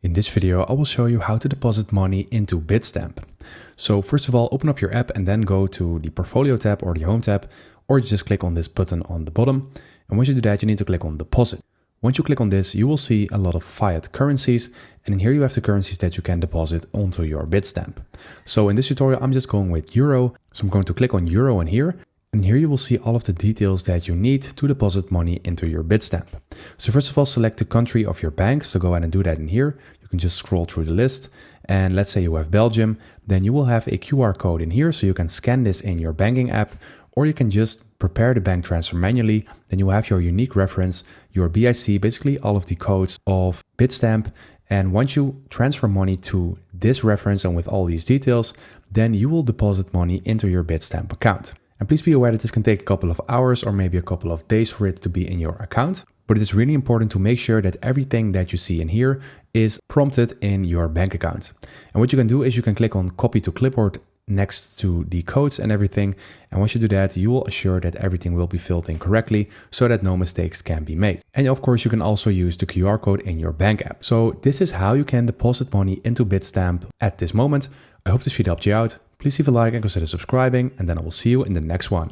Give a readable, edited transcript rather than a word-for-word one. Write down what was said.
In this video, I will show you how to deposit money into Bitstamp. So first of all, open up your app and then go to the Portfolio tab or the Home tab, or just click on this button on the bottom. And once you do that, you need to click on Deposit. Once you click on this, you will see a lot of fiat currencies. And in here you have the currencies that you can deposit onto your Bitstamp. So in this tutorial, I'm just going with Euro. So I'm going to click on Euro in here. And here you will see all of the details that you need to deposit money into your Bitstamp. So first of all, select the country of your bank. So go ahead and do that in here. You can just scroll through the list. And let's say you have Belgium, then you will have a QR code in here. So you can scan this in your banking app, or you can just prepare the bank transfer manually. Then you have your unique reference, your BIC, basically all of the codes of Bitstamp. And once you transfer money to this reference and with all these details, then you will deposit money into your Bitstamp account. And please be aware that this can take a couple of hours or maybe a couple of days for it to be in your account. But it is really important to make sure that everything that you see in here is prompted in your bank account. And what you can do is you can click on copy to clipboard next to the codes and everything. And once you do that, you will assure that everything will be filled in correctly so that no mistakes can be made. And of course, you can also use the QR code in your bank app. So this is how you can deposit money into Bitstamp at this moment. I hope this video helped you out. Please leave a like and consider subscribing, and then I will see you in the next one.